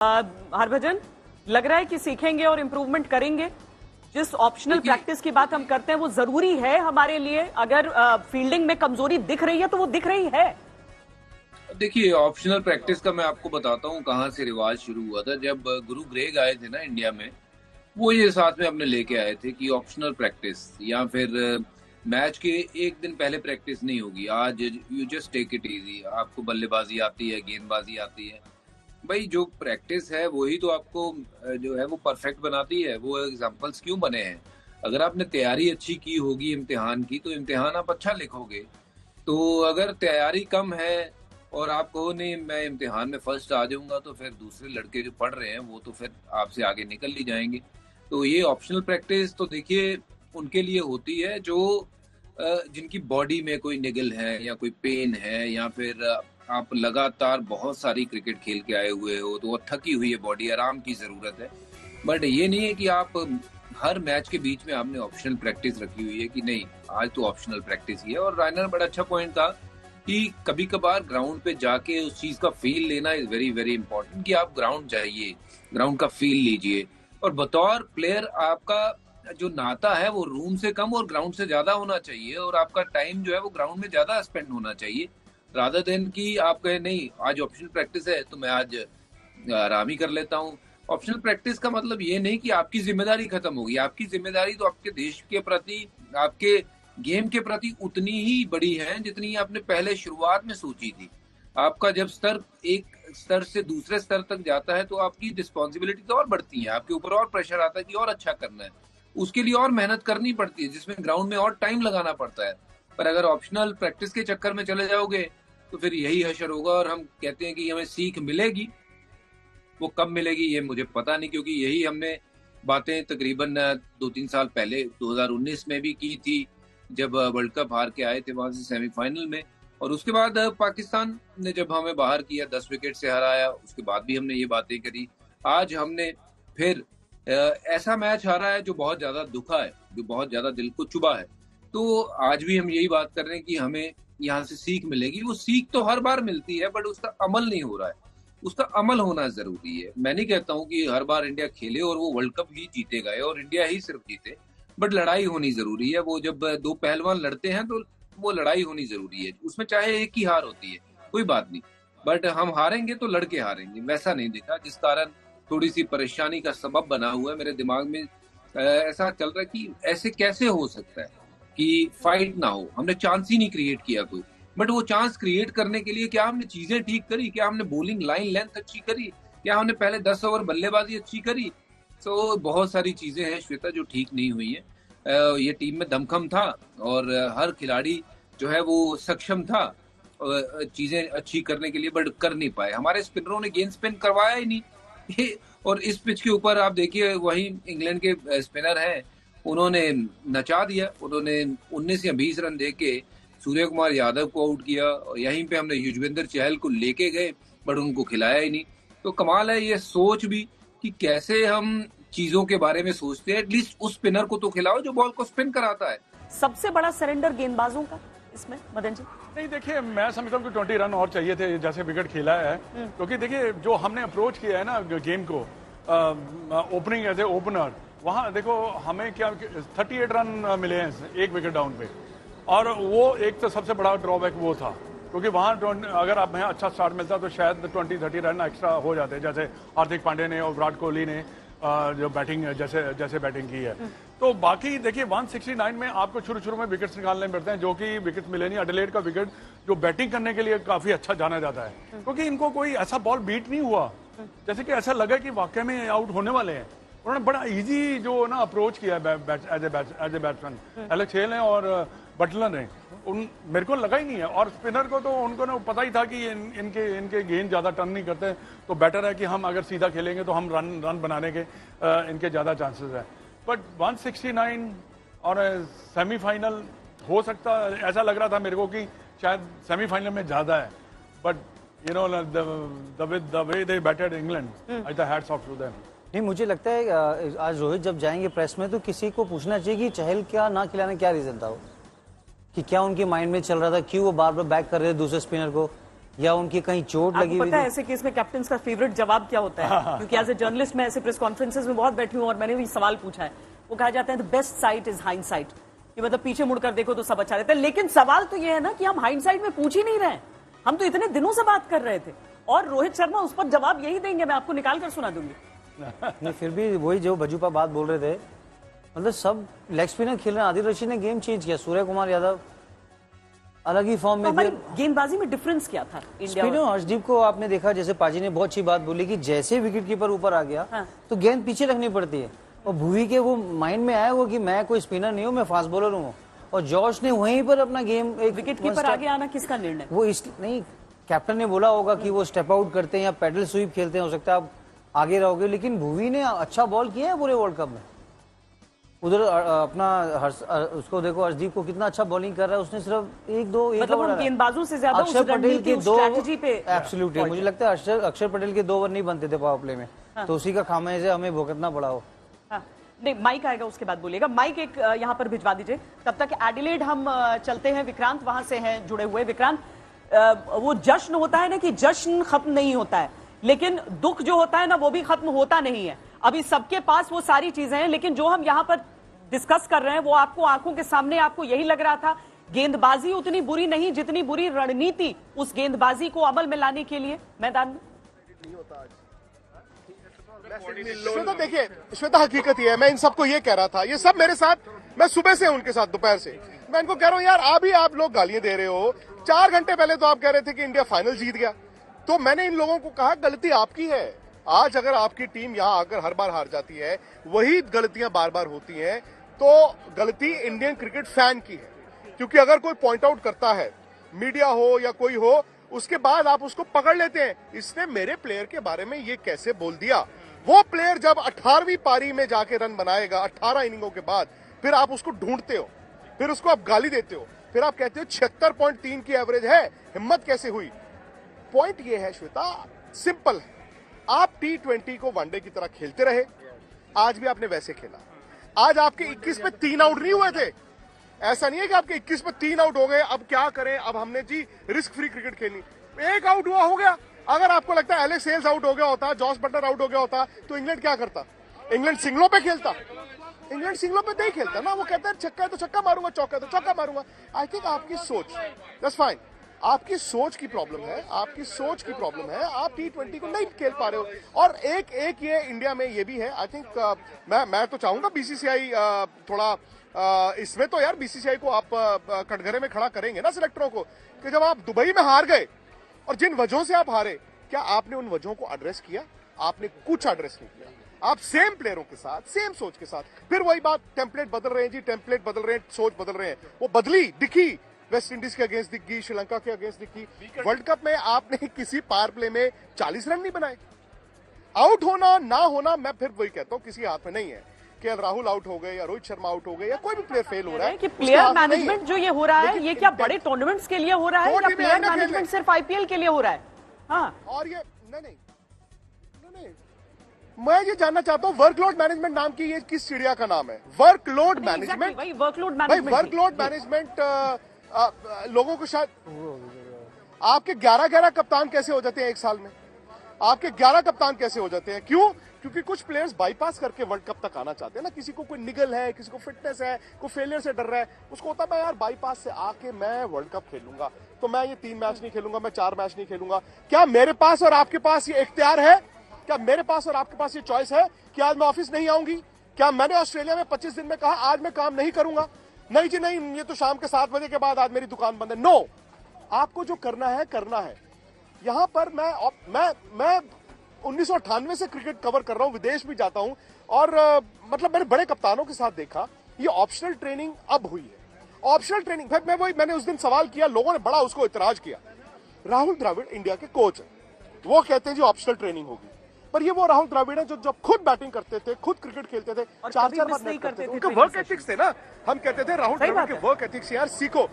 हरभजन, लग रहा है कि सीखेंगे और इम्प्रूवमेंट करेंगे। जिस ऑप्शनल प्रैक्टिस की बात हम करते हैं वो जरूरी है हमारे लिए। अगर फील्डिंग में कमजोरी दिख रही है तो वो दिख रही है। देखिए, ऑप्शनल प्रैक्टिस का मैं आपको बताता हूँ कहाँ से रिवाज शुरू हुआ था। जब गुरु ग्रेग आए थे ना इंडिया में, वो ये साथ में अपने लेके आए थे कि ऑप्शनल प्रैक्टिस या फिर मैच के एक दिन पहले प्रैक्टिस नहीं होगी। आज you just take it easy. आपको बल्लेबाजी आती है, गेंदबाजी आती है, भाई जो प्रैक्टिस है वही तो आपको जो है वो परफेक्ट बनाती है। वो एग्जांपल्स क्यों बने हैं? अगर आपने तैयारी अच्छी की होगी इम्तिहान की तो इम्तिहान आप अच्छा लिखोगे। तो अगर तैयारी कम है और आप कहो नहीं मैं इम्तिहान में फर्स्ट आ जाऊंगा, तो फिर दूसरे लड़के जो पढ़ रहे हैं वो तो फिर आपसे आगे निकल ही जाएंगे। तो ये ऑप्शनल प्रैक्टिस तो देखिए उनके लिए होती है जो जिनकी बॉडी में कोई निगल है या कोई पेन है, या फिर आप लगातार बहुत सारी क्रिकेट खेल के आए हुए हो तो वो थकी हुई है बॉडी, आराम की जरूरत है। बट ये नहीं है कि आप हर मैच के बीच में आपने ऑप्शनल प्रैक्टिस रखी हुई है कि नहीं आज तो ऑप्शनल प्रैक्टिस ही है। और रायना बड़ा अच्छा पॉइंट था कि कभी कभार ग्राउंड पे जाके उस चीज का फील लेना इज वेरी वेरी इंपॉर्टेंट। कि आप ग्राउंड जाइए, ग्राउंड का फील लीजिए, और बतौर प्लेयर आपका जो नाता है वो रूम से कम और ग्राउंड से ज्यादा होना चाहिए, और आपका टाइम जो है वो ग्राउंड में ज्यादा स्पेंड होना चाहिए, रादर देन कि आप कहे नहीं आज ऑप्शनल प्रैक्टिस है तो मैं आज आराम ही कर लेता हूँ। ऑप्शनल प्रैक्टिस का मतलब ये नहीं कि आपकी जिम्मेदारी खत्म होगी। आपकी जिम्मेदारी तो आपके देश के प्रति, आपके गेम के प्रति उतनी ही बड़ी है जितनी आपने पहले शुरुआत में सोची थी। आपका जब स्तर एक स्तर से दूसरे स्तर तक जाता है तो आपकी रिस्पॉन्सिबिलिटी तो और बढ़ती है, आपके ऊपर और प्रेशर आता है कि और अच्छा करना है, उसके लिए और मेहनत करनी पड़ती है, जिसमें ग्राउंड में और टाइम लगाना पड़ता है। पर अगर ऑप्शनल प्रैक्टिस के चक्कर में चले जाओगे तो फिर यही हशर होगा। और हम कहते हैं कि हमें सीख मिलेगी, वो कब मिलेगी ये मुझे पता नहीं, क्योंकि यही हमने बातें तकरीबन 2-3 साल पहले 2019 में भी की थी, जब वर्ल्ड कप हार के आए थे वहां से सेमीफाइनल में। और उसके बाद पाकिस्तान ने जब हमें बाहर किया, 10 विकेट से हराया, उसके बाद भी हमने ये बातें करी। आज हमने फिर ऐसा मैच हारा है जो बहुत ज्यादा दुखा है, जो बहुत ज्यादा दिल को चुभा है। तो आज भी हम यही बात कर रहे हैं कि हमें यहाँ से सीख मिलेगी। वो सीख तो हर बार मिलती है बट उसका अमल नहीं हो रहा है, उसका अमल होना जरूरी है। मैं नहीं कहता हूँ कि हर बार इंडिया खेले और वो वर्ल्ड कप ही जीते गए और इंडिया ही सिर्फ जीते, बट लड़ाई होनी जरूरी है। वो जब दो पहलवान लड़ते हैं तो वो लड़ाई होनी जरूरी है, उसमें चाहे एक ही हार होती है कोई बात नहीं, बट हम हारेंगे तो लड़के हारेंगे। वैसा नहीं दिखा, जिस कारण थोड़ी सी परेशानी का सबब बना हुआ है मेरे दिमाग में। ऐसा चल रहा है कि ऐसे कैसे हो सकता है कि फाइट ना हो, हमने चांस ही नहीं क्रिएट किया कोई। बट वो चांस क्रिएट करने के लिए क्या हमने चीजें ठीक करी? क्या हमने बॉलिंग लाइन लेंथ अच्छी करी? क्या हमने पहले 10 ओवर बल्लेबाजी अच्छी करी? तो बहुत सारी चीजें हैं श्वेता जो ठीक नहीं हुई है। ये टीम में दमखम था और हर खिलाड़ी जो है वो सक्षम था चीजें अच्छी करने के लिए, बट कर नहीं पाए। हमारे स्पिनरों ने गेंद स्पिन करवाया ही नहीं और इस पिच के ऊपर आप देखिए वही इंग्लैंड के स्पिनर हैं, उन्होंने नचा दिया। उन्होंने 19 या 20 रन देके सूर्य कुमार यादव को आउट किया, और यहीं पे हमने युजवेंद्र चहल को लेके गए बट उनको खिलाया ही नहीं। तो कमाल है ये सोच भी कि कैसे हम चीजों के बारे में सोचते हैं। एटलीस्ट उस स्पिनर को तो खिलाओ जो बॉल को स्पिन कराता है। सबसे बड़ा सरेंडर गेंदबाजों का इसमें मदन जी? नहीं, देखिए मैं समझता हूँ कि 20 रन और चाहिए थे जैसे विकेट खेला है, क्योंकि देखिए जो हमने अप्रोच किया है ना गेम को ओपनिंग एज ए ओपनर, वहाँ देखो हमें क्या 38 रन मिले हैं एक विकेट डाउन पे, और वो एक तो सबसे बड़ा ड्रॉबैक वो था, क्योंकि वहाँ अगर आप हमें अच्छा स्टार्ट मिलता तो शायद 20-30 रन एक्स्ट्रा हो जाते, जैसे हार्दिक पांड्या ने और विराट कोहली ने जो बैटिंग जैसे बैटिंग की है। तो बाकी देखिए 169 में आपको शुरू में विकेट्स निकालने पड़ते हैं, जो कि विकेट्स मिले नहीं। एडिलेड का विकेट जो बैटिंग करने के लिए काफी अच्छा जाना जाता है, क्योंकि इनको कोई ऐसा बॉल बीट नहीं हुआ जैसे कि ऐसा लगा कि वाकई में आउट होने वाले हैं। उन्होंने बड़ा इजी जो ना अप्रोच किया as a batsman Alex Hale ने और बटलर ने, मेरे को लगा ही नहीं है। और स्पिनर को तो उनको ना पता ही था कि इनके गेंद ज्यादा टर्न नहीं करते, तो बेटर है कि हम अगर सीधा खेलेंगे तो हम रन बनाने के इनके ज्यादा चांसेस है। बट 169 और सेमीफाइनल हो सकता, ऐसा लग रहा था मेरे को कि शायद सेमीफाइनल में ज्यादा है, but you know the way they batted England, I the hats off to them. नहीं, मुझे लगता है आज रोहित जब जाएंगे प्रेस में तो किसी को पूछना चाहिए कि चहल क्या ना खिलाने क्या रीजन था, वो कि क्या उनके माइंड में चल रहा था, क्यों वो बार बार बैक कर रहे थे दूसरे स्पिनर को, या उनकी कहीं चोट लगी आपको हुई पता है थी। ऐसे केस में कैप्टन का फेवरेट जवाब क्या होता है? क्योंकि एज ए जर्नलिस्ट मैं ऐसे प्रेस कॉन्फ्रेंसेस में बहुत बैठी हूँ और मैंने भी सवाल पूछा है। वो कहा जाता है the best site is hindsight, कि मतलब पीछे मुड़कर देखो तो सब अच्छा रहता है। लेकिन सवाल तो ये है ना कि हम हाइंडसाइट में पूछ ही नहीं रहे हैं, हम तो इतने दिनों से बात कर रहे थे और रोहित शर्मा उस पर जवाब यही देंगे। मैं आपको निकाल कर सुना दूंगी। नहीं, फिर भी वही जो भजूपा बात बोल रहे थे, मतलब सब लेग स्पिनर खेल रहे हैं। आदिल रशीद ने गेम चेंज किया, सूर्य कुमार यादव अलग ही फॉर्म तो में थे। हमारी गेंदबाजी में डिफरेंस क्या था इंडिया स्पिनर हर्षदीप को आपने देखा, जैसे पाजी ने बहुत अच्छी बात बोली कि जैसे विकेट कीपर ऊपर आ गया हाँ। तो गेंद पीछे रखनी पड़ती है। और भुवी के वो माइंड में आया वो कि मैं कोई स्पिनर नहीं हूँ, मैं फास्ट बॉलर हूँ। और जॉर्ज ने वहीं पर अपना गेम एक विकेट कीपर आगे आना किसका निर्णय? वो इस नहीं, कैप्टन ने बोला होगा कि वो स्टेप आउट करते हैं या पैडल स्वीप खेलते हैं, हो सकता है आप आगे रहोगे। लेकिन भुवी ने अच्छा बॉल किया है पूरे वर्ल्ड कप में। उधर अपना उसको देखो, हर्षदीप को कितना अच्छा बॉलिंग कर रहा है। उसने सिर्फ एक दो मतलब हम गेंदबाजों से ज्यादा उस अक्षर पटेल रणनीति, के उस दो स्ट्रैटेजी पे एब्सोल्युटली मुझे लगता है अक्षर पटेल के 2 ओवर नहीं बनते थे पावर प्ले में। तो उसी का खामियाजा हमें भुगतना पड़ा हो। हाँ, नहीं माइक आएगा उसके बाद बोलिएगा। माइक एक यहाँ पर भिजवा दीजिए। तब तक एडिलेड हम चलते हैं, विक्रांत वहां से हैं जुड़े हुए। विक्रांत, वो जश्न होता है ना कि जश्न खत्म नहीं होता है, लेकिन दुख जो होता है ना वो भी खत्म होता नहीं है। अभी सबके पास वो सारी चीजें हैं, लेकिन जो हम यहाँ पर डिस्कस कर रहे हैं वो आपको आंखों के सामने आपको यही लग रहा था, गेंदबाजी उतनी बुरी नहीं जितनी बुरी रणनीति उस गेंदबाजी को अमल में लाने के लिए मैदान में। श्वेता, देखिए श्वेता, हकीकत ये है, मैं इन सबको ये कह रहा था, ये सब मेरे साथ, मैं सुबह से उनके साथ दोपहर से मैं इनको कह रहा हूँ यार अभी आप लोग गालियां दे रहे हो। 4 घंटे पहले तो आप कह रहे थे कि इंडिया फाइनल जीत गया। तो मैंने इन लोगों को कहा गलती आपकी है। आज अगर आपकी टीम यहाँ आकर हर बार हार जाती है, वही गलतियां बार बार होती हैं, तो गलती इंडियन क्रिकेट फैन की है। क्योंकि अगर कोई पॉइंट आउट करता है, मीडिया हो या कोई हो, उसके बाद आप उसको पकड़ लेते हैं, इसने मेरे प्लेयर के बारे में ये कैसे बोल दिया। वो प्लेयर जब 18वीं पारी में जाके रन बनाएगा 18 इनिंगों के बाद, फिर आप उसको ढूंढते हो, फिर उसको आप गाली देते हो, फिर आप कहते हो 76.3 की एवरेज है, हिम्मत कैसे हुई। पॉइंट ये है श्वेता, सिंपल है, आप T20 को वनडे की तरह खेलते रहे, आज भी आपने वैसे खेला। आज आपके 21 पे 3 आउट नहीं हुए थे। ऐसा नहीं है कि आपके 21 पे 3 आउट हो गए, अब क्या करें, अब हमने जी रिस्क फ्री क्रिकेट खेलनी। 1 आउट हुआ, हो गया। अगर आपको लगता है एलेक्स हेल्स आउट हो गया होता, जॉस बटलर आउट हो गया होता, तो इंग्लैंड क्या करता? इंग्लैंड सिंगलों पे खेलता। इंग्लैंड सिंगलों पे नहीं खेलता ना, वो कहता है छक्का है तो छक्का मारूंगा, चौका है तो चौका मारूंगा। आई थिंक आपकी सोच, दैट्स फाइन, आपकी सोच की प्रॉब्लम है, आपकी सोच की प्रॉब्लम है। आप T20 को नहीं खेल पा रहे हो। और एक ये इंडिया में ये भी है, आई थिंक मैं तो चाहूंगा बीसीसीआई थोड़ा इसमें तो यार बीसीसीआई को आप कटघरे में खड़ा करेंगे ना सिलेक्टरों को, कि जब आप दुबई में हार गए और जिन वजहों से आप हारे, क्या आपने उन वजहों को एड्रेस किया? आपने कुछ एड्रेस नहीं किया। आप सेम प्लेयरों के साथ, सेम सोच के साथ, फिर वही बात, टेम्पलेट बदल रहे हैं जी, टेम्पलेट बदल रहे हैं, सोच बदल रहे हैं। वो बदली दिखी, वेस्ट इंडीज के अगेंस्ट दिख गई, श्रीलंका के अगेंस्ट दिखी। वर्ल्ड कप में आपने किसी पावर प्ले में 40 रन नहीं बनाए। आउट होना ना होना, मैं फिर वही कहता हूँ, किसी हाथ में नहीं है। के राहुल आउट हो गए या रोहित शर्मा आउट हो गए या कोई भी प्लेयर फेल हो रहा है कि प्लेयर मैनेजमेंट जो ये हो रहा है, ये क्या बड़े टूर्नामेंट्स के लिए हो रहा है या प्लेयर मैनेजमेंट सिर्फ आईपीएल के लिए हो रहा है? हाँ, और ये नहीं, मैं ये जानना चाहता हूँ, वर्कलोड मैनेजमेंट नाम की ये किस चिड़िया का नाम है? वर्कलोड मैनेजमेंट, भाई वर्कलोड मैनेजमेंट, वर्कलोड मैनेजमेंट लोगों को शायद आपके 11 कप्तान कैसे हो जाते हैं एक साल में? आपके 11 कप्तान कैसे हो जाते हैं? क्यों? क्योंकि कुछ प्लेयर्स बाईपास करके वर्ल्ड कप तक आना चाहते हैं ना। किसी को कोई निगल है, किसी को फिटनेस है, कोई फेलियर से डर रहा है, उसको होता है मैं यार बाईपास से आके मैं वर्ल्ड कप खेलूंगा, तो मैं ये 3 मैच नहीं खेलूंगा, मैं 4 मैच नहीं खेलूंगा। क्या मेरे पास और आपके पास ये इख्तियार है? क्या मेरे पास और आपके पास ये चॉइस है कि आज मैं ऑफिस नहीं आऊंगी? क्या मैंने ऑस्ट्रेलिया में 25 दिन में कहा आज मैं काम नहीं करूंगा? नहीं जी नहीं, ये तो शाम के 7 बजे के बाद आज मेरी दुकान बंद है। नो, आपको जो करना है करना है। यहां पर मैं 1998 से क्रिकेट कवर कर रहा हूं, विदेश भी जाता हूं, और मतलब मैंने बड़े कप्तानों के साथ देखा, ये ऑप्शनल ट्रेनिंग अब हुई है। ऑप्शनल ट्रेनिंग, मैंने उस दिन सवाल किया, लोगों ने बड़ा उसको इतराज किया। राहुल द्रविड़ इंडिया के कोच है, वो कहते हैं जी ऑप्शनल ट्रेनिंग होगी, पर ये वो राहुल द्रविड़ है जो जब खुद बैटिंग करते थे, खुद क्रिकेट खेलते थे, 4-4 बार नेट करते थे, उनके वर्क एथिक्स थे ना। हम कहते थे राहुल द्रविड़ के वर्क एथिक्स यार सीखो।